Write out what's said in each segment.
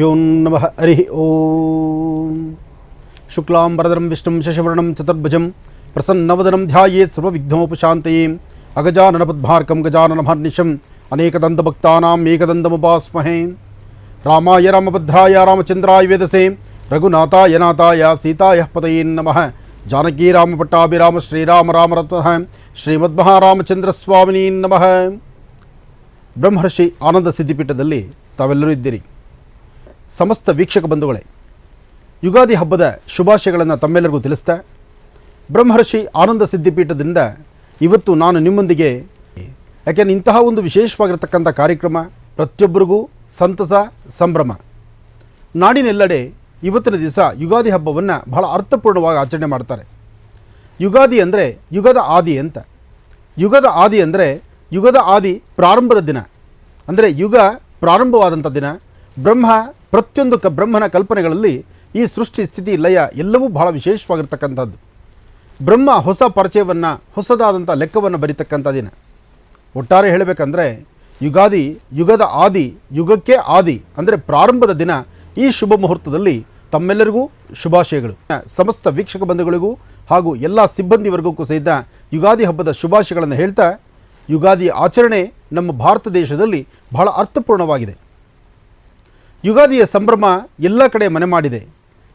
श्रीगुरुभ्यो नमः। हरि ओम। शुक्लांबरधरं विष्णुं शशिवर्णं चतुर्भुजं प्रसन्नवदनं ध्यायेत् सर्वविघ्नोपशान्तये अगजाननपद्मार्कं गजाननमहर्निशम् अनेकदन्तभक्तानाम् एकदन्तमुपास्महे। रामाय रामभद्राय रामचन्द्राय वेदसे रघुनाथाय नाथाय सीताय पतये नमः। जानकी रामपट्टाभिराम श्रीराम राम रत्नः ಶ್ರೀಮದ್ಮಹಾರಾಮಚಂದ್ರ ಸ್ವಾಮಿನೇ ನಮಃ। ಬ್ರಹ್ಮರ್ಷಿ ಆನಂದ ಸಿದ್ಧಿಪೀಠದಲ್ಲಿ ತಾವೆಲ್ಲರೂ ಇದ್ದೀರಿ. ಸಮಸ್ತ ವೀಕ್ಷಕ ಬಂಧುಗಳೇ, ಯುಗಾದಿ ಹಬ್ಬದ ಶುಭಾಶಯಗಳನ್ನು ತಮ್ಮೆಲ್ಲರಿಗೂ ತಿಳಿಸ್ತಾ, ಬ್ರಹ್ಮರ್ಷಿ ಆನಂದ ಸಿದ್ಧಿಪೀಠದಿಂದ ಇವತ್ತು ನಾನು ನಿಮ್ಮೊಂದಿಗೆ, ಯಾಕೆಂದರೆ ಇಂತಹ ಒಂದು ವಿಶೇಷವಾಗಿರತಕ್ಕಂಥ ಕಾರ್ಯಕ್ರಮ ಪ್ರತಿಯೊಬ್ಬರಿಗೂ ಸಂತಸ ಸಂಭ್ರಮ. ನಾಡಿನೆಲ್ಲೆಡೆ ಇವತ್ತಿನ ದಿವಸ ಯುಗಾದಿ ಹಬ್ಬವನ್ನು ಬಹಳ ಅರ್ಥಪೂರ್ಣವಾಗಿ ಆಚರಣೆ ಮಾಡ್ತಾರೆ. ಯುಗಾದಿ ಅಂದರೆ ಯುಗದ ಆದಿ ಅಂತ. ಯುಗದ ಆದಿ ಅಂದರೆ ಯುಗದ ಆದಿ ಪ್ರಾರಂಭದ ದಿನ, ಅಂದರೆ ಯುಗ ಪ್ರಾರಂಭವಾದಂಥ ದಿನ. ಪ್ರತಿಯೊಂದು ಬ್ರಹ್ಮನ ಕಲ್ಪನೆಗಳಲ್ಲಿ ಈ ಸೃಷ್ಟಿ ಸ್ಥಿತಿ ಲಯ ಎಲ್ಲವೂ ಬಹಳ ವಿಶೇಷವಾಗಿರ್ತಕ್ಕಂಥದ್ದು. ಬ್ರಹ್ಮ ಹೊಸ ಪರಿಚಯವನ್ನು, ಹೊಸದಾದಂಥ ಲೆಕ್ಕವನ್ನು ಬರೀತಕ್ಕಂಥ ದಿನ. ಒಟ್ಟಾರೆ ಹೇಳಬೇಕಂದ್ರೆ ಯುಗಾದಿ ಯುಗದ ಆದಿ, ಯುಗಕ್ಕೆ ಆದಿ ಅಂದರೆ ಪ್ರಾರಂಭದ ದಿನ. ಈ ಶುಭ ಮುಹೂರ್ತದಲ್ಲಿ ತಮ್ಮೆಲ್ಲರಿಗೂ ಶುಭಾಶಯಗಳು. ಸಮಸ್ತ ವೀಕ್ಷಕ ಬಂಧುಗಳಿಗೂ ಹಾಗೂ ಎಲ್ಲ ಸಿಬ್ಬಂದಿ ವರ್ಗಕ್ಕೂ ಸಹಿತ ಯುಗಾದಿ ಹಬ್ಬದ ಶುಭಾಶಯಗಳನ್ನು ಹೇಳ್ತಾ, ಯುಗಾದಿ ಆಚರಣೆ ನಮ್ಮ ಭಾರತ ದೇಶದಲ್ಲಿ ಬಹಳ ಅರ್ಥಪೂರ್ಣವಾಗಿದೆ. ಯುಗಾದಿಯ ಸಂಭ್ರಮ ಎಲ್ಲ ಕಡೆ ಮನೆ ಮಾಡಿದೆ.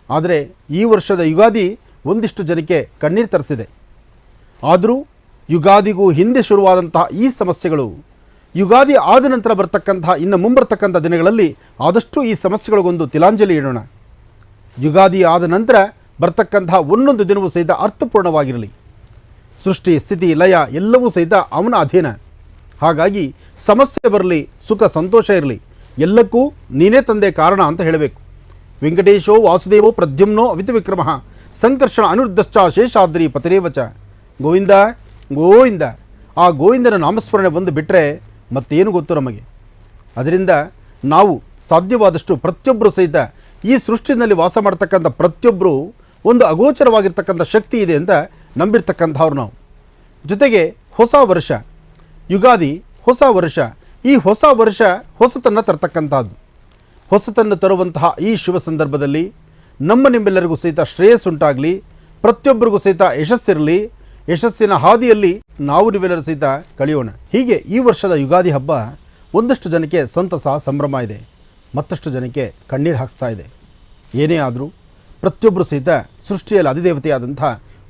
ಆದರೆ ಈ ವರ್ಷದ ಯುಗಾದಿ ಒಂದಿಷ್ಟು ಜನಕ್ಕೆ ಕಣ್ಣೀರು ತರಿಸಿದೆ. ಆದರೂ ಯುಗಾದಿಗೂ ಹಿಂದೆ ಶುರುವಾದಂತಹ ಈ ಸಮಸ್ಯೆಗಳು ಯುಗಾದಿ ಆದ ನಂತರ ಬರ್ತಕ್ಕಂತಹ ಇನ್ನು ಮುಂಬರ್ತಕ್ಕಂಥ ದಿನಗಳಲ್ಲಿ ಆದಷ್ಟು ಈ ಸಮಸ್ಯೆಗಳಿಗೊಂದು ತಿಲಾಂಜಲಿ ಇಡೋಣ. ಯುಗಾದಿ ಆದ ನಂತರ ಬರ್ತಕ್ಕಂತಹ ಒಂದೊಂದು ದಿನವೂ ಸಹಿತ ಅರ್ಥಪೂರ್ಣವಾಗಿರಲಿ. ಸೃಷ್ಟಿ ಸ್ಥಿತಿ ಲಯ ಎಲ್ಲವೂ ಸಹಿತ ಅವನ ಅಧೀನ. ಹಾಗಾಗಿ ಸಮಸ್ಯೆ ಬರಲಿ, ಸುಖ ಸಂತೋಷ ಇರಲಿ, ಎಲ್ಲಕ್ಕೂ ನೀನೇ ತಂದೆ ಕಾರಣ ಅಂತ ಹೇಳಬೇಕು. ವೆಂಕಟೇಶೋ ವಾಸುದೇವೋ ಪ್ರದ್ಯುಮ್ನೋ ಅವಿತ ವಿಕ್ರಮ ಸಂಕರ್ಷಣ ಅನಿರುದ್ಧಶ್ಚ ಶೇಷಾದ್ರಿ ಪತಿರೇವಚ. ಗೋವಿಂದ ಗೋವಿಂದ. ಆ ಗೋವಿಂದನ ನಾಮಸ್ಮರಣೆ ಒಂದು ಬಿಟ್ಟರೆ ಮತ್ತೇನು ಗೊತ್ತು ನಮಗೆ. ಅದರಿಂದ ನಾವು ಸಾಧ್ಯವಾದಷ್ಟು ಪ್ರತಿಯೊಬ್ಬರು ಸಹಿತ ಈ ಸೃಷ್ಟಿನಲ್ಲಿ ವಾಸ ಮಾಡ್ತಕ್ಕಂಥ ಪ್ರತಿಯೊಬ್ಬರು ಒಂದು ಅಗೋಚರವಾಗಿರ್ತಕ್ಕಂಥ ಶಕ್ತಿ ಇದೆ ಅಂತ ನಂಬಿರ್ತಕ್ಕಂಥವ್ರು ನಾವು. ಜೊತೆಗೆ ಹೊಸ ವರ್ಷ ಯುಗಾದಿ, ಹೊಸ ವರ್ಷ. ಈ ಹೊಸ ವರ್ಷ ಹೊಸತನ್ನು ತರ್ತಕ್ಕಂಥದ್ದು. ಹೊಸತನ್ನು ತರುವಂತಹ ಈ ಶುಭ ಸಂದರ್ಭದಲ್ಲಿ ನಿಮ್ಮೆಲ್ಲರಿಗೂ ಸಹಿತ ಶ್ರೇಯಸ್ಸುಂಟಾಗಲಿ, ಪ್ರತಿಯೊಬ್ಬರಿಗೂ ಸಹಿತ ಯಶಸ್ಸಿರಲಿ. ಯಶಸ್ಸಿನ ಹಾದಿಯಲ್ಲಿ ನಾವು ನೀವೆಲ್ಲರೂ ಸಹಿತ ಕಳೆಯೋಣ. ಹೀಗೆ ಈ ವರ್ಷದ ಯುಗಾದಿ ಹಬ್ಬ ಒಂದಷ್ಟು ಜನಕ್ಕೆ ಸಂತಸ ಸಂಭ್ರಮ ಇದೆ, ಮತ್ತಷ್ಟು ಜನಕ್ಕೆ ಕಣ್ಣೀರು ಹಾಕಿಸ್ತಾ ಇದೆ. ಏನೇ ಆದರೂ ಪ್ರತಿಯೊಬ್ಬರು ಸಹಿತ ಸೃಷ್ಟಿಯಲ್ಲಿ ಅಧಿದೇವತೆಯಾದಂಥ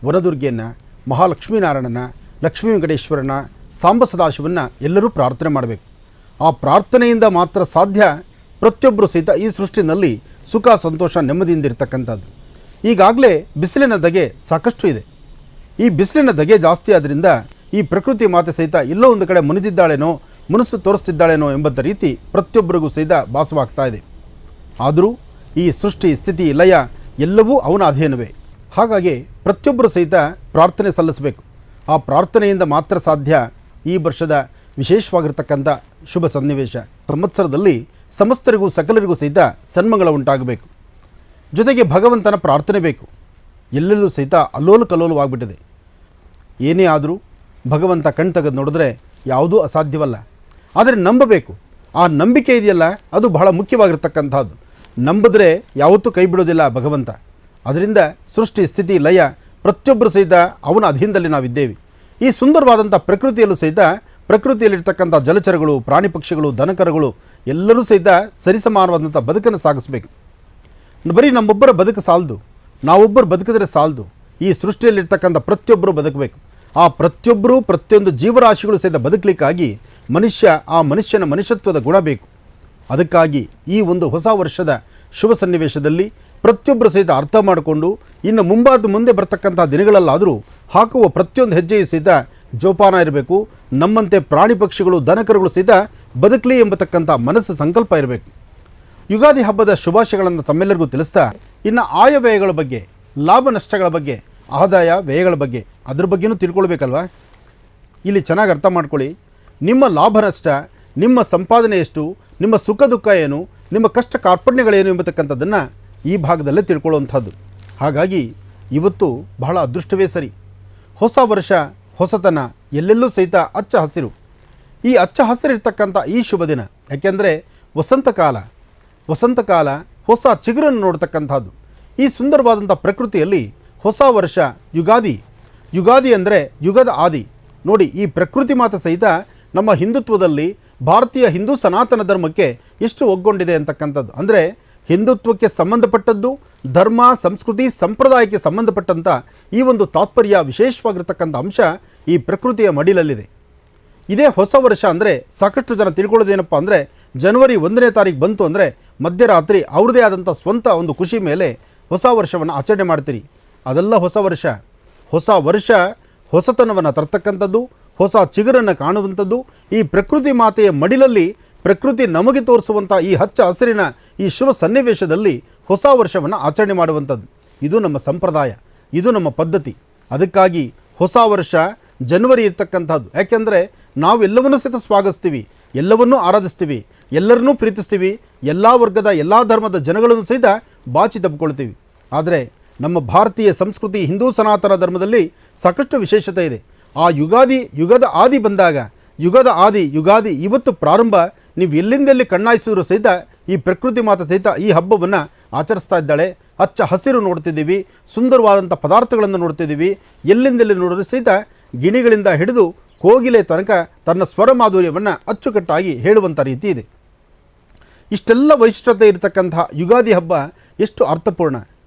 ವನದುರ್ಗೆಯನ್ನು, ಮಹಾಲಕ್ಷ್ಮೀನಾರಾಯಣನ, ಲಕ್ಷ್ಮೀ ವೆಂಕಟೇಶ್ವರನ, ಸಾಂಬ ಸದಾಶಿವನ್ನ ಎಲ್ಲರೂ ಪ್ರಾರ್ಥನೆ ಮಾಡಬೇಕು. ಆ ಪ್ರಾರ್ಥನೆಯಿಂದ ಮಾತ್ರ ಸಾಧ್ಯ ಪ್ರತಿಯೊಬ್ಬರು ಸಹಿತ ಈ ಸೃಷ್ಟಿನಲ್ಲಿ ಸುಖ ಸಂತೋಷ ನೆಮ್ಮದಿಯಿಂದ ಇರತಕ್ಕಂಥದ್ದು. ಈಗಾಗಲೇ ಬಿಸಿಲಿನ ಧಗೆ ಸಾಕಷ್ಟು ಇದೆ. ಈ ಬಿಸಿಲಿನ ಧಗೆ ಜಾಸ್ತಿ ಆದ್ದರಿಂದ ಈ ಪ್ರಕೃತಿ ಮಾತೆ ಸಹಿತ ಎಲ್ಲೋ ಒಂದು ಕಡೆ ಮುನಿದಿದ್ದಾಳೇನೋ, ಮನಸ್ಸು ತೋರಿಸ್ತಿದ್ದಾಳೇನೋ ಎಂಬಂಥ ರೀತಿ ಪ್ರತಿಯೊಬ್ಬರಿಗೂ ಸಹಿತ ಭಾಸವಾಗ್ತಾ ಇದೆ. ಆದರೂ ಈ ಸೃಷ್ಟಿ ಸ್ಥಿತಿ ಲಯ ಎಲ್ಲವೂ ಅವನ ಅಧೀನವೇ. ಹಾಗಾಗಿ ಪ್ರತಿಯೊಬ್ಬರು ಸಹಿತ ಪ್ರಾರ್ಥನೆ ಸಲ್ಲಿಸಬೇಕು. ಆ ಪ್ರಾರ್ಥನೆಯಿಂದ ಮಾತ್ರ ಸಾಧ್ಯ ಈ ವರ್ಷದ ವಿಶೇಷವಾಗಿರ್ತಕ್ಕಂಥ ಶುಭ ಸನ್ನಿವೇಶ. ಸಂವತ್ಸರದಲ್ಲಿ ಸಮಸ್ತರಿಗೂ ಸಕಲರಿಗೂ ಸಹಿತ ಸನ್ಮಂಗಳ ಉಂಟಾಗಬೇಕು. ಜೊತೆಗೆ ಭಗವಂತನ ಪ್ರಾರ್ಥನೆ ಬೇಕು. ಎಲ್ಲೆಲ್ಲೂ ಸಹಿತ ಅಲ್ಲೋಲ ಕಲ್ಲೋಲವಾಗ್ಬಿಟ್ಟಿದೆ. ಏನೇ ಆದರೂ ಭಗವಂತ ಕಣ್ ತೆಗೆದು ನೋಡಿದ್ರೆ ಯಾವುದೂ ಅಸಾಧ್ಯವಲ್ಲ. ಆದರೆ ನಂಬಬೇಕು. ಆ ನಂಬಿಕೆ ಇದೆಯಲ್ಲ, ಅದು ಬಹಳ ಮುಖ್ಯವಾಗಿರ್ತಕ್ಕಂಥದ್ದು. ನಂಬಿದ್ರೆ ಯಾವತ್ತೂ ಕೈ ಬಿಡೋದಿಲ್ಲ ಭಗವಂತ. ಅದರಿಂದ ಸೃಷ್ಟಿ ಸ್ಥಿತಿ ಲಯ ಪ್ರತಿಯೊಬ್ಬರು ಸಹಿತ ಅವನ ಅಧೀನದಲ್ಲಿ ನಾವಿದ್ದೇವೆ. ಈ ಸುಂದರವಾದಂಥ ಪ್ರಕೃತಿಯಲ್ಲೂ ಸಹಿತ ಪ್ರಕೃತಿಯಲ್ಲಿರ್ತಕ್ಕಂಥ ಜಲಚರಗಳು, ಪ್ರಾಣಿ ಪಕ್ಷಿಗಳು, ದನಕರುಗಳು ಎಲ್ಲರೂ ಸಹಿತ ಸರಿಸಮಾನವಾದಂಥ ಬದುಕನ್ನು ಸಾಗಿಸಬೇಕು. ಬರೀ ನಮ್ಮೊಬ್ಬರ ಬದುಕು ಸಾಲದು, ನಾವೊಬ್ಬರು ಬದುಕಿದ್ರೆ ಸಾಲದು. ಈ ಸೃಷ್ಟಿಯಲ್ಲಿರ್ತಕ್ಕಂಥ ಪ್ರತಿಯೊಬ್ಬರು ಬದುಕಬೇಕು. ಆ ಪ್ರತಿಯೊಬ್ಬರೂ ಪ್ರತಿಯೊಂದು ಜೀವರಾಶಿಗಳು ಸಹಿತ ಬದುಕಲಿಕ್ಕಾಗಿ ಆ ಮನುಷ್ಯನ ಮನುಷ್ಯತ್ವದ ಗುಣ ಬೇಕು. ಅದಕ್ಕಾಗಿ ಈ ಒಂದು ಹೊಸ ವರ್ಷದ ಶುಭ ಸನ್ನಿವೇಶದಲ್ಲಿ ಪ್ರತಿಯೊಬ್ಬರು ಸಹಿತ ಅರ್ಥ ಮಾಡಿಕೊಂಡು ಇನ್ನು ಮುಂದೆ ಬರ್ತಕ್ಕಂಥ ದಿನಗಳಲ್ಲಾದರೂ ಹಾಕುವ ಪ್ರತಿಯೊಂದು ಹೆಜ್ಜೆಯು ಸಹಿತ ಜೋಪಾನ ಇರಬೇಕು. ನಮ್ಮಂತೆ ಪ್ರಾಣಿ ಪಕ್ಷಿಗಳು ದನಕರುಗಳು ಸಹಿತ ಬದುಕಲಿ ಎಂಬತಕ್ಕಂಥ ಮನಸ್ಸು ಸಂಕಲ್ಪ ಇರಬೇಕು. ಯುಗಾದಿ ಹಬ್ಬದ ಶುಭಾಶಯಗಳನ್ನು ತಮ್ಮೆಲ್ಲರಿಗೂ ತಿಳಿಸ್ತಾ, ಇನ್ನು ಆಯವ್ಯಯಗಳ ಬಗ್ಗೆ, ಲಾಭ ನಷ್ಟಗಳ ಬಗ್ಗೆ, ಆದಾಯ ವ್ಯಯಗಳ ಬಗ್ಗೆ, ಅದ್ರ ಬಗ್ಗೆನೂ ತಿಳ್ಕೊಳ್ಬೇಕಲ್ವ. ಇಲ್ಲಿ ಚೆನ್ನಾಗಿ ಅರ್ಥ ಮಾಡ್ಕೊಳ್ಳಿ. ನಿಮ್ಮ ಲಾಭ ನಷ್ಟ, ನಿಮ್ಮ ಸಂಪಾದನೆ ಎಷ್ಟು, ನಿಮ್ಮ ಸುಖ ದುಃಖ ಏನು, ನಿಮ್ಮ ಕಷ್ಟ ಕಾರ್ಪಣ್ಯಗಳೇನು ಎಂಬತಕ್ಕಂಥದ್ದನ್ನು ಈ ಭಾಗದಲ್ಲೇ ತಿಳ್ಕೊಳ್ಳುವಂಥದ್ದು. ಹಾಗಾಗಿ ಇವತ್ತು ಬಹಳ ಅದೃಷ್ಟವೇ ಸರಿ. ಹೊಸ ವರ್ಷ, ಹೊಸತನ, ಎಲ್ಲೆಲ್ಲೂ ಸಹಿತ ಹಚ್ಚ ಹಸಿರು. ಈ ಹಚ್ಚ ಹಸಿರಿರ್ತಕ್ಕಂಥ ಈ ಶುಭ ದಿನ, ಯಾಕೆಂದರೆ ವಸಂತ ಕಾಲ, ವಸಂತಕಾಲ, ಹೊಸ ಚಿಗುರನ್ನು ನೋಡ್ತಕ್ಕಂಥದ್ದು. ಈ ಸುಂದರವಾದಂಥ ಪ್ರಕೃತಿಯಲ್ಲಿ ಹೊಸ ವರ್ಷ ಯುಗಾದಿ. ಯುಗಾದಿ ಅಂದರೆ ಯುಗದ ಆದಿ. ನೋಡಿ, ಈ ಪ್ರಕೃತಿ ಮಾತ ಸಹಿತ ನಮ್ಮ ಹಿಂದುತ್ವದಲ್ಲಿ ಭಾರತೀಯ ಹಿಂದೂ ಸನಾತನ ಧರ್ಮಕ್ಕೆ ಎಷ್ಟು ಒಗ್ಗೊಂಡಿದೆ ಅಂತಕ್ಕಂಥದ್ದು. ಅಂದರೆ ಹಿಂದುತ್ವಕ್ಕೆ ಸಂಬಂಧಪಟ್ಟದ್ದು, ಧರ್ಮ, ಸಂಸ್ಕೃತಿ, ಸಂಪ್ರದಾಯಕ್ಕೆ ಸಂಬಂಧಪಟ್ಟಂಥ ಈ ಒಂದು ತಾತ್ಪರ್ಯ ವಿಶೇಷವಾಗಿರ್ತಕ್ಕಂಥ ಅಂಶ ಈ ಪ್ರಕೃತಿಯ ಮಡಿಲಲ್ಲಿದೆ. ಇದೇ ಹೊಸ ವರ್ಷ ಅಂದರೆ ಸಾಕಷ್ಟು ಜನ ತಿಳ್ಕೊಳ್ಳೋದೇನಪ್ಪ ಅಂದರೆ ಜನವರಿ 1ನೇ ತಾರೀಕು ಬಂತು ಅಂದರೆ ಮಧ್ಯರಾತ್ರಿ ಅವ್ರದ್ದೇ ಆದಂಥ ಸ್ವಂತ ಒಂದು ಖುಷಿ ಮೇಲೆ ಹೊಸ ವರ್ಷವನ್ನು ಆಚರಣೆ ಮಾಡ್ತೀರಿ. ಅದೆಲ್ಲ ಹೊಸ ವರ್ಷ. ಹೊಸ ವರ್ಷ ಹೊಸತನವನ್ನು ತರ್ತಕ್ಕಂಥದ್ದು, ಹೊಸ ಚಿಗುರನ್ನು ಕಾಣುವಂಥದ್ದು. ಈ ಪ್ರಕೃತಿ ಮಾತೆಯ ಮಡಿಲಲ್ಲಿ ಪ್ರಕೃತಿ ನಮಗೆ ತೋರಿಸುವಂಥ ಈ ಹಚ್ಚ ಹಸಿರಿನ ಈ ಶುಭ ಸನ್ನಿವೇಶದಲ್ಲಿ ಹೊಸ ವರ್ಷವನ್ನು ಆಚರಣೆ ಮಾಡುವಂಥದ್ದು. ಇದು ನಮ್ಮ ಸಂಪ್ರದಾಯ, ಇದು ನಮ್ಮ ಪದ್ಧತಿ. ಅದಕ್ಕಾಗಿ ಹೊಸ ವರ್ಷ ಜನವರಿ ಇರ್ತಕ್ಕಂಥದ್ದು. ಯಾಕೆಂದರೆ ನಾವು ಎಲ್ಲವನ್ನೂ ಸಹಿತ ಸ್ವಾಗತಿಸ್ತೀವಿ, ಎಲ್ಲವನ್ನೂ ಆರಾಧಿಸ್ತೀವಿ, ಎಲ್ಲರನ್ನೂ ಪ್ರೀತಿಸ್ತೀವಿ, ಎಲ್ಲ ವರ್ಗದ ಎಲ್ಲ ಧರ್ಮದ ಜನಗಳನ್ನು ಸಹಿತ ಬಾಚಿ ತಬ್ಕೊಳ್ತೀವಿ. ಆದರೆ ನಮ್ಮ ಭಾರತೀಯ ಸಂಸ್ಕೃತಿ ಹಿಂದೂ ಸನಾತನ ಧರ್ಮದಲ್ಲಿ ಸಾಕಷ್ಟು ವಿಶೇಷತೆ ಇದೆ. ಆ ಯುಗದ ಆದಿ ಬಂದಾಗ, ಯುಗದ ಆದಿ ಯುಗಾದಿ ಇವತ್ತು ಪ್ರಾರಂಭ. ನೀವು ಎಲ್ಲಿಂದೆಲ್ಲಿ ಕಣ್ಣಾಯಿಸಿದ್ರು ಸಹಿತ ಈ ಪ್ರಕೃತಿ ಮಾತೆ ಸಹಿತ ಈ ಹಬ್ಬವನ್ನು ಆಚರಿಸ್ತಾ ಇದ್ದಾಳೆ. ಹಚ್ಚ ಹಸಿರು ನೋಡ್ತಿದ್ದೀವಿ, ಸುಂದರವಾದಂಥ ಪದಾರ್ಥಗಳನ್ನು ನೋಡ್ತಿದ್ದೀವಿ. ಎಲ್ಲಿಂದೆಲ್ಲಿ ನೋಡಿದ್ರು ಸಹಿತ ಗಿಣಿಗಳಿಂದ ಹಿಡಿದು ಕೋಗಿಲೆ ತನಕ ತನ್ನ ಸ್ವರ ಮಾಧುರ್ಯವನ್ನು ಅಚ್ಚುಕಟ್ಟಾಗಿ ಹೇಳುವಂಥ ರೀತಿ ಇದೆ. ಇಷ್ಟೆಲ್ಲ ವೈಶಿಷ್ಟ್ಯತೆ ಇರತಕ್ಕಂಥ ಯುಗಾದಿ ಹಬ್ಬ ಎಷ್ಟು ಅರ್ಥಪೂರ್ಣ.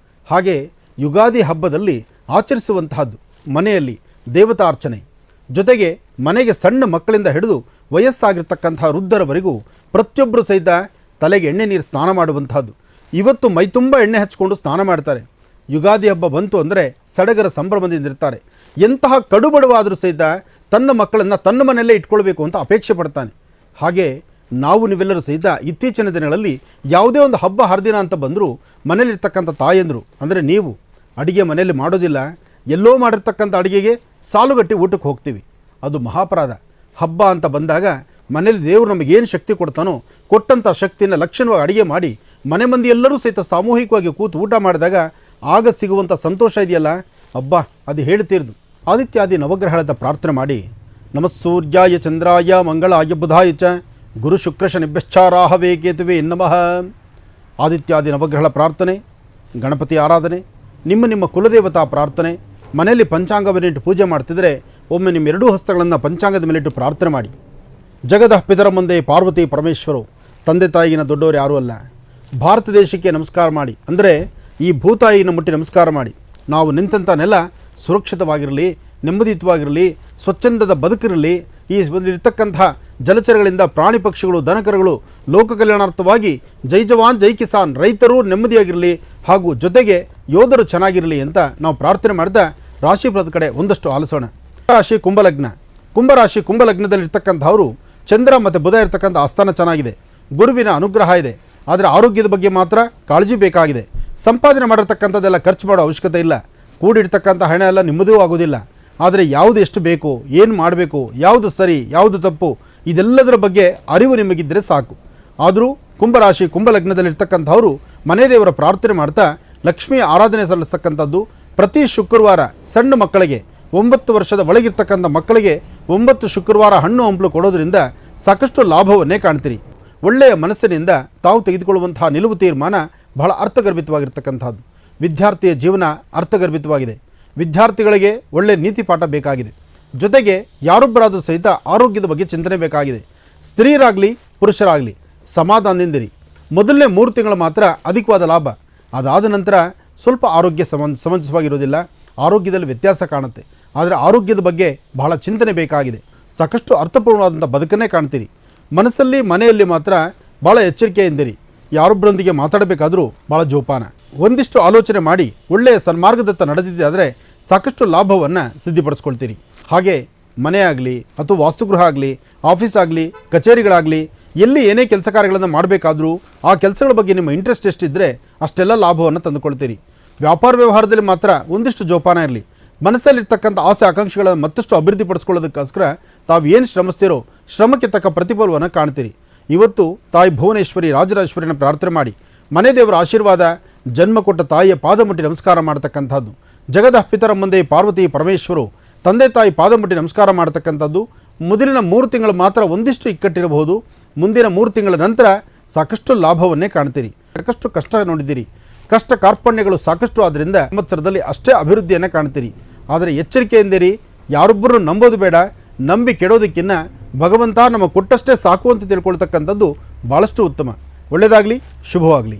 ಹಾಗೆ ಯುಗಾದಿ ಹಬ್ಬದಲ್ಲಿ ಆಚರಿಸುವಂತಹದ್ದು ಮನೆಯಲ್ಲಿ ದೇವತಾರ್ಚನೆ, ಜೊತೆಗೆ ಮನೆಗೆ ಸಣ್ಣ ಮಕ್ಕಳಿಂದ ಹಿಡಿದು ವಯಸ್ಸಾಗಿರ್ತಕ್ಕಂಥ ವೃದ್ಧರವರೆಗೂ ಪ್ರತಿಯೊಬ್ಬರು ಸಹಿತ ತಲೆಗೆ ಎಣ್ಣೆ ನೀರು ಸ್ನಾನ ಮಾಡುವಂಥದ್ದು. ಇವತ್ತು ಮೈತುಂಬ ಎಣ್ಣೆ ಹಚ್ಕೊಂಡು ಸ್ನಾನ ಮಾಡ್ತಾರೆ. ಯುಗಾದಿ ಹಬ್ಬ ಬಂತು ಅಂದರೆ ಸಡಗರ ಸಂಭ್ರಮದಿಂದಿರ್ತಾರೆ. ಎಂತಹ ಕಡುಬಡವಾದರೂ ಸಹಿತ ತನ್ನ ಮಕ್ಕಳನ್ನು ತನ್ನ ಮನೆಯಲ್ಲೇ ಇಟ್ಕೊಳ್ಬೇಕು ಅಂತ ಅಪೇಕ್ಷೆ ಪಡ್ತಾನೆ. ಹಾಗೆ ನಾವು ನೀವೆಲ್ಲರೂ ಸಹಿತ ಇತ್ತೀಚಿನ ದಿನಗಳಲ್ಲಿ ಯಾವುದೇ ಒಂದು ಹಬ್ಬ ಹರಿದಿನ ಅಂತ ಬಂದರೂ ಮನೇಲಿರ್ತಕ್ಕಂಥ ತಾಯಂದರು ಅಂದರೆ ನೀವು ಅಡುಗೆ ಮನೆಯಲ್ಲಿ ಮಾಡೋದಿಲ್ಲ, ಎಲ್ಲೋ ಮಾಡಿರ್ತಕ್ಕಂಥ ಅಡುಗೆಗೆ ಸಾಲುಗಟ್ಟಿ ಊಟಕ್ಕೆ ಹೋಗ್ತೀವಿ. ಅದು ಮಹಾಪರಾಧ. ಹಬ್ಬ ಅಂತ ಬಂದಾಗ ಮನೇಲಿ ದೇವರು ನಮಗೇನು ಶಕ್ತಿ ಕೊಡ್ತಾನೋ ಕೊಟ್ಟಂಥ ಶಕ್ತಿಯನ್ನು ಲಕ್ಷಣವಾಗಿ ಅಡುಗೆ ಮಾಡಿ ಮನೆ ಮಂದಿ ಎಲ್ಲರೂ ಸಹಿತ ಸಾಮೂಹಿಕವಾಗಿ ಕೂತು ಊಟ ಮಾಡಿದಾಗ ಆಗ ಸಿಗುವಂಥ ಸಂತೋಷ ಇದೆಯಲ್ಲ, ಹಬ್ಬ ಅದು ಹೇಳ್ತೀರ್ದು. ಆದಿತ್ಯಾದಿ ನವಗ್ರಹದ ಪ್ರಾರ್ಥನೆ ಮಾಡಿ, ನಮಸ್ಸೂರ್ಯಾಯ ಚಂದ್ರಾಯ ಮಂಗಳಾಯ ಬುಧಾಯ ಚ ಗುರು ಶುಕ್ರ ಶನಿಭ್ಯಶ್ಚಾರಾಹವೇ ಕೇತುವೆ ನಮಃ. ಆದಿತ್ಯಾದಿ ನವಗ್ರಹಗಳ ಪ್ರಾರ್ಥನೆ, ಗಣಪತಿ ಆರಾಧನೆ, ನಿಮ್ಮ ಕುಲದೇವತಾ ಪ್ರಾರ್ಥನೆ. ಮನೆಯಲ್ಲಿ ಪಂಚಾಂಗವನ್ನಿಟ್ಟು ಪೂಜೆ ಮಾಡ್ತಿದ್ರೆ ಒಮ್ಮೆ ನಿಮ್ಮ ಎರಡೂ ಹಸ್ತಗಳನ್ನು ಪಂಚಾಂಗದ ಮೇಲಿಟ್ಟು ಪ್ರಾರ್ಥನೆ ಮಾಡಿ. ಜಗದ ಪಿತರ ಮುಂದೆ ಪಾರ್ವತಿ ಪರಮೇಶ್ವರು, ತಂದೆ ತಾಯಿಗಿನ ದೊಡ್ಡವರು ಯಾರೂ ಅಲ್ಲ. ಭಾರತ ದೇಶಕ್ಕೆ ನಮಸ್ಕಾರ ಮಾಡಿ, ಅಂದರೆ ಈ ಭೂತಾಯಿನ ಮುಟ್ಟಿ ನಮಸ್ಕಾರ ಮಾಡಿ. ನಾವು ನಿಂತಂಥ ನೆಲ ಸುರಕ್ಷಿತವಾಗಿರಲಿ, ನೆಮ್ಮದಿಯುತವಾಗಿರಲಿ, ಸ್ವಚ್ಛಂದದ ಬದುಕಿರಲಿ. ಈ ಇರ್ತಕ್ಕಂಥ ಜಲಚರಗಳಿಂದ ಪ್ರಾಣಿ ಪಕ್ಷಿಗಳು ದನಕರುಗಳು ಲೋಕ ಕಲ್ಯಾಣಾರ್ಥವಾಗಿ ಜೈ ಜವಾನ್ ಜೈ ಕಿಸಾನ್, ರೈತರು ನೆಮ್ಮದಿಯಾಗಿರಲಿ ಹಾಗೂ ಜೊತೆಗೆ ಯೋಧರು ಚೆನ್ನಾಗಿರಲಿ ಅಂತ ನಾವು ಪ್ರಾರ್ಥನೆ ಮಾಡ್ತಾ ರಾಶಿಫಲದ ಕಡೆ ಒಂದಷ್ಟು ಆಲಿಸೋಣ. ರಾಶಿ ಕುಂಭಲಗ್ನ. ಕುಂಭರಾಶಿ ಕುಂಭಲಗ್ನದಲ್ಲಿರ್ತಕ್ಕಂಥವರು ಚಂದ್ರ ಮತ್ತು ಬುಧ ಇರ್ತಕ್ಕಂಥ ಆಸ್ಥಾನ ಚೆನ್ನಾಗಿದೆ, ಗುರುವಿನ ಅನುಗ್ರಹ ಇದೆ. ಆದರೆ ಆರೋಗ್ಯದ ಬಗ್ಗೆ ಮಾತ್ರ ಕಾಳಜಿ ಬೇಕಾಗಿದೆ. ಸಂಪಾದನೆ ಮಾಡಿರ್ತಕ್ಕಂಥದ್ದೆಲ್ಲ ಖರ್ಚು ಮಾಡೋ ಅವಶ್ಯಕತೆ ಇಲ್ಲ. ಕೂಡಿಡ್ತಕ್ಕಂಥ ಹಣ ಎಲ್ಲ ನಿಮ್ಮದೂ ಆಗೋದಿಲ್ಲ. ಆದರೆ ಯಾವುದು ಎಷ್ಟು ಬೇಕು, ಏನು ಮಾಡಬೇಕು, ಯಾವುದು ಸರಿ, ಯಾವುದು ತಪ್ಪು, ಇದೆಲ್ಲದರ ಬಗ್ಗೆ ಅರಿವು ನಿಮಗಿದ್ದರೆ ಸಾಕು. ಆದರೂ ಕುಂಭರಾಶಿ ಕುಂಭಲಗ್ನದಲ್ಲಿರ್ತಕ್ಕಂಥವರು ಮನೆ ದೇವರ ಪ್ರಾರ್ಥನೆ ಮಾಡ್ತಾ ಲಕ್ಷ್ಮಿಯ ಆರಾಧನೆ ಸಲ್ಲಿಸ್ತಕ್ಕಂಥದ್ದು. ಪ್ರತಿ ಶುಕ್ರವಾರ ಸಣ್ಣ ಮಕ್ಕಳಿಗೆ 9 ವರ್ಷದ ಒಳಗಿರ್ತಕ್ಕಂಥ ಮಕ್ಕಳಿಗೆ 9 ಶುಕ್ರವಾರ ಹಣ್ಣು ಹಂಪಲು ಕೊಡೋದ್ರಿಂದ ಸಾಕಷ್ಟು ಲಾಭವನ್ನೇ ಕಾಣ್ತೀರಿ. ಒಳ್ಳೆಯ ಮನಸ್ಸಿನಿಂದ ತಾವು ತೆಗೆದುಕೊಳ್ಳುವಂತಹ ನಿಲುವು ತೀರ್ಮಾನ ಬಹಳ ಅರ್ಥಗರ್ಭಿತವಾಗಿರ್ತಕ್ಕಂಥದ್ದು. ವಿದ್ಯಾರ್ಥಿಯ ಜೀವನ ಅರ್ಥಗರ್ಭಿತವಾಗಿದೆ. ವಿದ್ಯಾರ್ಥಿಗಳಿಗೆ ಒಳ್ಳೆಯ ನೀತಿ ಪಾಠ ಬೇಕಾಗಿದೆ. ಜೊತೆಗೆ ಯಾರೊಬ್ಬರಾದರೂ ಸಹಿತ ಆರೋಗ್ಯದ ಬಗ್ಗೆ ಚಿಂತನೆ ಬೇಕಾಗಿದೆ. ಸ್ತ್ರೀಯರಾಗಲಿ ಪುರುಷರಾಗಲಿ ಸಮಾಧಾನದಿಂದಿರಿ. ಮೊದಲನೇ 3 ತಿಂಗಳು ಮಾತ್ರ ಅಧಿಕವಾದ ಲಾಭ. ಅದಾದ ನಂತರ ಸ್ವಲ್ಪ ಆರೋಗ್ಯ ಸಮಂಜಸವಾಗಿರೋದಿಲ್ಲ, ಆರೋಗ್ಯದಲ್ಲಿ ವ್ಯತ್ಯಾಸ ಕಾಣುತ್ತೆ. ಆದರೆ ಆರೋಗ್ಯದ ಬಗ್ಗೆ ಬಹಳ ಚಿಂತನೆ ಬೇಕಾಗಿದೆ. ಸಾಕಷ್ಟು ಅರ್ಥಪೂರ್ಣವಾದಂಥ ಬದುಕನ್ನೇ ಕಾಣ್ತೀರಿ. ಮನಸ್ಸಲ್ಲಿ ಮನೆಯಲ್ಲಿ ಮಾತ್ರ ಭಾಳ ಎಚ್ಚರಿಕೆಯಿಂದಿರಿ. ಯಾರೊಬ್ಬರೊಂದಿಗೆ ಮಾತಾಡಬೇಕಾದರೂ ಭಾಳ ಜೋಪಾನ. ಒಂದಿಷ್ಟು ಆಲೋಚನೆ ಮಾಡಿ ಒಳ್ಳೆಯ ಸನ್ಮಾರ್ಗದತ್ತ ನಡೆದಿದ್ದೆ ಆದರೆ ಸಾಕಷ್ಟು ಲಾಭವನ್ನು ಸಿದ್ಧಿಪಡಿಸ್ಕೊಳ್ತೀರಿ. ಹಾಗೆ ಮನೆ ಆಗಲಿ ಅಥವಾ ವಾಸ್ತುಗೃಹ ಆಗಲಿ, ಆಫೀಸ್ ಆಗಲಿ, ಕಚೇರಿಗಳಾಗಲಿ, ಎಲ್ಲಿ ಏನೇ ಕೆಲಸ ಕಾರ್ಯಗಳನ್ನು ಮಾಡಬೇಕಾದ್ರೂ ಆ ಕೆಲಸಗಳ ಬಗ್ಗೆ ನಿಮ್ಮ ಇಂಟ್ರೆಸ್ಟ್ ಎಷ್ಟಿದ್ದರೆ ಅಷ್ಟೆಲ್ಲ ಲಾಭವನ್ನು ತಂದುಕೊಳ್ತೀರಿ. ವ್ಯಾಪಾರ ವ್ಯವಹಾರದಲ್ಲಿ ಮಾತ್ರ ಒಂದಿಷ್ಟು ಜೋಪಾನ ಇರಲಿ. ಮನಸ್ಸಲ್ಲಿರ್ತಕ್ಕಂಥ ಆಸೆ ಆಕಾಂಕ್ಷೆಗಳನ್ನು ಮತ್ತಷ್ಟು ಅಭಿವೃದ್ಧಿಪಡಿಸ್ಕೊಳ್ಳೋದಕ್ಕೋಸ್ಕರ ತಾವು ಏನು ಶ್ರಮಿಸ್ತೀರೋ ಶ್ರಮಕ್ಕೆ ತಕ್ಕ ಪ್ರತಿಫಲವನ್ನು ಕಾಣ್ತೀರಿ. ಇವತ್ತು ತಾಯಿ ಭುವನೇಶ್ವರಿ ರಾಜರಾಜೇಶ್ವರಿನ ಪ್ರಾರ್ಥನೆ ಮಾಡಿ ಮನೆ ದೇವರ ಆಶೀರ್ವಾದ, ಜನ್ಮ ಕೊಟ್ಟ ತಾಯಿಯ ಪಾದ ಮುಟ್ಟಿ ನಮಸ್ಕಾರ ಮಾಡ್ತಕ್ಕಂಥದ್ದು. ಜಗದ ಪಿತರ ಮುಂದೆ ಪಾರ್ವತಿ ಪರಮೇಶ್ವರು, ತಂದೆ ತಾಯಿ ಪಾದ ಮುಟ್ಟಿ ನಮಸ್ಕಾರ ಮಾಡ್ತಕ್ಕಂಥದ್ದು. ಮೊದಲಿನ 3 ತಿಂಗಳು ಮಾತ್ರ ಒಂದಿಷ್ಟು ಇಕ್ಕಟ್ಟಿರಬಹುದು. ಮುಂದಿನ 3 ತಿಂಗಳ ನಂತರ ಸಾಕಷ್ಟು ಲಾಭವನ್ನೇ ಕಾಣ್ತೀರಿ. ಸಾಕಷ್ಟು ಕಷ್ಟ ನೋಡಿದ್ದೀರಿ, ಕಷ್ಟ ಕಾರ್ಪಣ್ಯಗಳು ಸಾಕಷ್ಟು ಆದ್ದರಿಂದ ಸಂವತ್ಸರದಲ್ಲಿ ಅಷ್ಟೇ ಅಭಿವೃದ್ಧಿಯನ್ನು ಕಾಣ್ತೀರಿ. ಆದರೆ ಎಚ್ಚರಿಕೆಯಿಂದಿರಿ, ಯಾರೊಬ್ಬರನ್ನು ನಂಬೋದು ಬೇಡ. ನಂಬಿ ಕೆಡೋದಕ್ಕಿಂತ ಭಗವಂತ ನಮ್ಮ ಕೊಟ್ಟಷ್ಟೇ ಸಾಕು ಅಂತ ತಿಳ್ಕೊಳ್ತಕ್ಕಂಥದ್ದು ಭಾಳಷ್ಟು ಉತ್ತಮ. ಒಳ್ಳೆಯದಾಗಲಿ, ಶುಭವಾಗಲಿ.